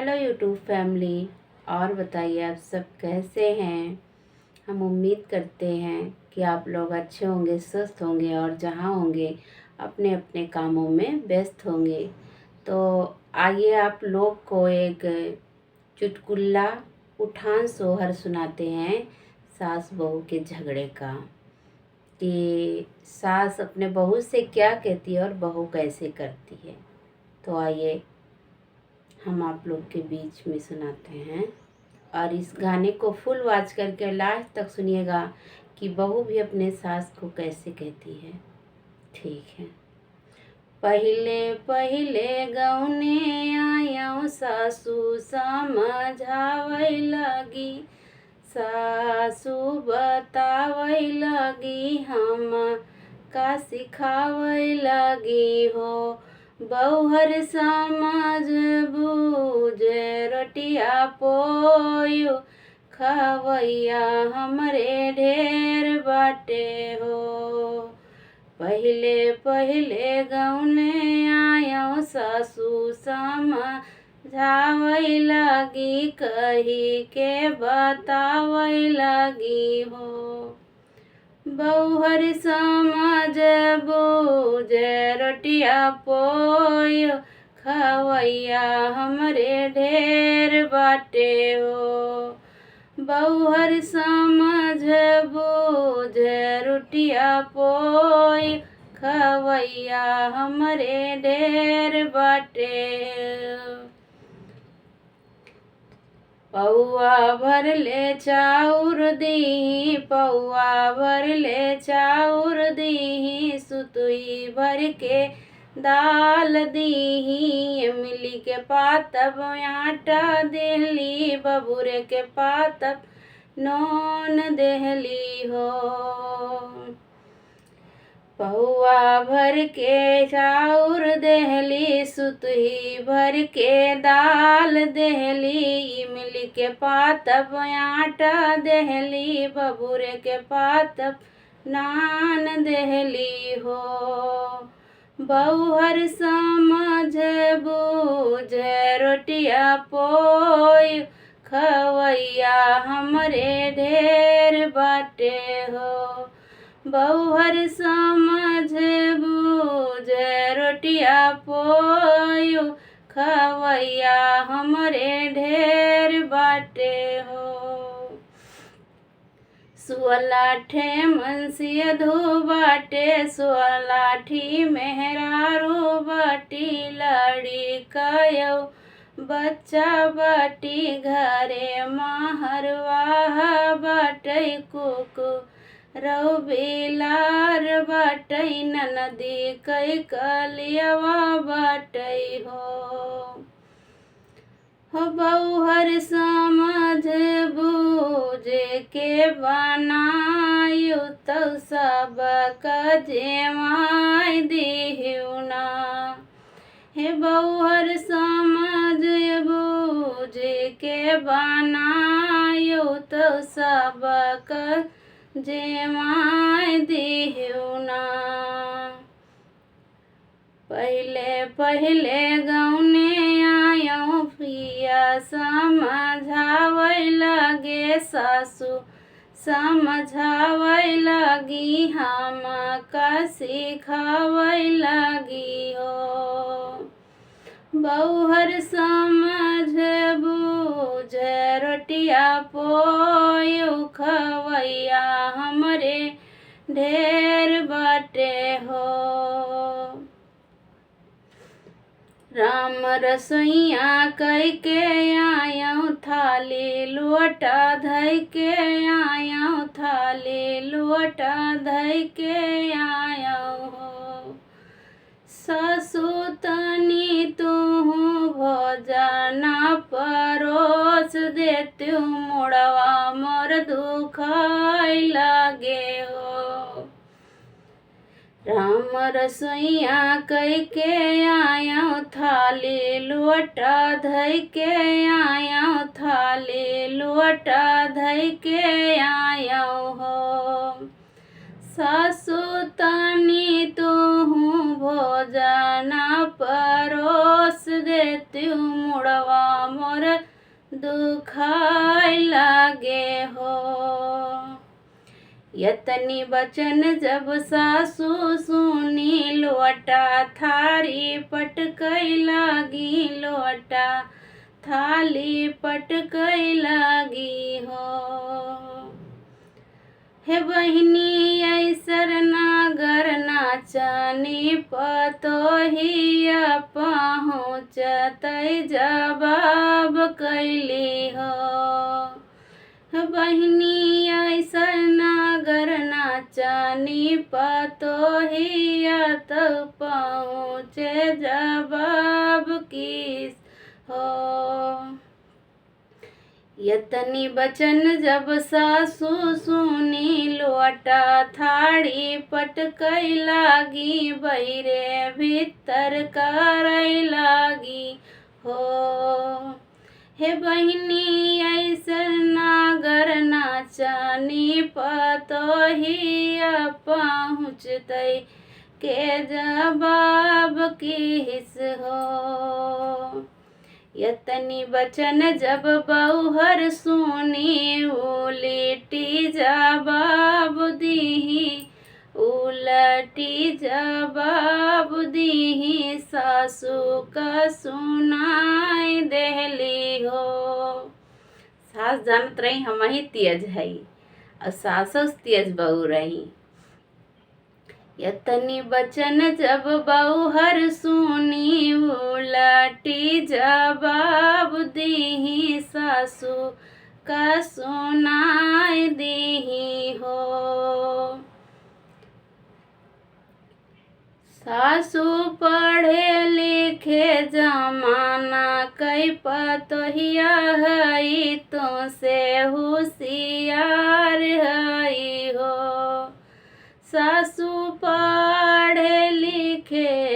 Hello YouTube family. और बताइए आप सब कैसे हैं। हम उम्मीद करते हैं कि आप लोग अच्छे होंगे, स्वस्थ होंगे और जहाँ होंगे अपने अपने कामों में व्यस्त होंगे। तो आइए आप लोग को एक चुटकुला उठान सोहर सुनाते हैं सास बहू के झगड़े का, कि सास अपने बहू से क्या कहती है और बहू कैसे करती है। तो आइए हम आप लोग के बीच में सुनाते हैं और इस गाने को फुल वॉच करके लास्ट तक सुनिएगा कि बहू भी अपने सास को कैसे कहती है। ठीक है। पहिले पहिले गौने आयो सासू समझावे लगी, सासू बतावे लगी हम का सिखावे लगी हो। बौहर समझ बूझ रोटिया पोयो, खवैया हमरे ढेर बाटे हो। पहिले पहिले गौने आयो सासू समझावे लगी, कही के बतावे लगी हो। बौहर समझ बूझ रोटिया पोयो, खवैया हमरे ढेर बाटे हो। बौहर समझ बूझ रोटिया पोयो, खवैया हमरे ढेर बाटे। पौआ भर ले चाउर दीही, पौआ भर ले चाउर दीही, सुतुई भर के दाल दीही। इमली के पातब आटा देहली, बबूरे के पातब नौन देहली हो। पौआ भर के चाउर देहली, सुतही भर के दाल देहली। इमली के पातब आटा देहली, बबूरे के पातब नान देहली हो। बौहर समझ बूझ रोटिया पोयो, खवैया हमरे ढेर बाटे हो। बौहर समझ बूझ रोटिया पोयो, खवैया हमरे ढेर बाटे हो। सुअलाठे मनसिया धो बाटे, सुअलाठी मेहरारू बाटी। लड़ी कयो बच्चा बाटी, घरे महरवाहा बाटै कुकु रौ बेलार बाटै। ननदी कई कलियवा बाटै हो। बौहर समझ बूझ के बनायो, तो सब जेवाय देहु ना। हे बौहर समझ बूझ के बनायो, तो सब जेवाय देहु ना। पहिले पहिले गौने आयो पिया, समझावे लगे सासू समझावे लगी, हम का सिखावे लगी हो। बौहर समझ बूझ रोटिया पोयो, खवैया हमरे ढेर बाटे हो। राम रसोइया कई के आयो, थाली लोटा धई के आयो, थाली लोटा धई के आयो हो। सासू तनी तुहू भोजन परोस देतु, मुड़वा मोर दुखाय लगे हो। राम रसोइया कई के आयो, थाली लोटा धई के आयो, थाली लोटा धई के आयो हो। सासु तनी तुहू भोजन परोस देती मुड़वा मोर दुखाय लागे हो। यतनी बचन जब सासु सुनी लोटा थारी पटकई लागी, लोटा थाली पटकई लागी हो। हे बहिनी ऐसर नागर नाचनी पतोहिया पहुँचतई जवाब कैली हो। हे बहिनी ऐसर नागर नाचनी पतोहिया तो पहुँचे जवाब किस हो। यतनी बचन जब सासु सुनी लोटा थाड़ी पटकई लागी, बहिरे भीतर करई लागी हो। हे बहिनी ऐसर नागर नाचनी पतोहिया पहुँचतई के जवाब किस हो। यतनी बचन जब बहुहर सुनी उलटी जवाब दीही, उलटी जवाब दीही सासु का सुनाई देहली हो। सास जानत रही हम ही तेज है और सासु तेज बहू रही। यतनी बचन जब बहुहर सुनी उलटी जवाब दीही सासु का सुनाई दीही हो। सासु पढ़े लिखे जमाना कई पतोहिया हई, तो से होशियार हई हो। सासु पढ़े लिखे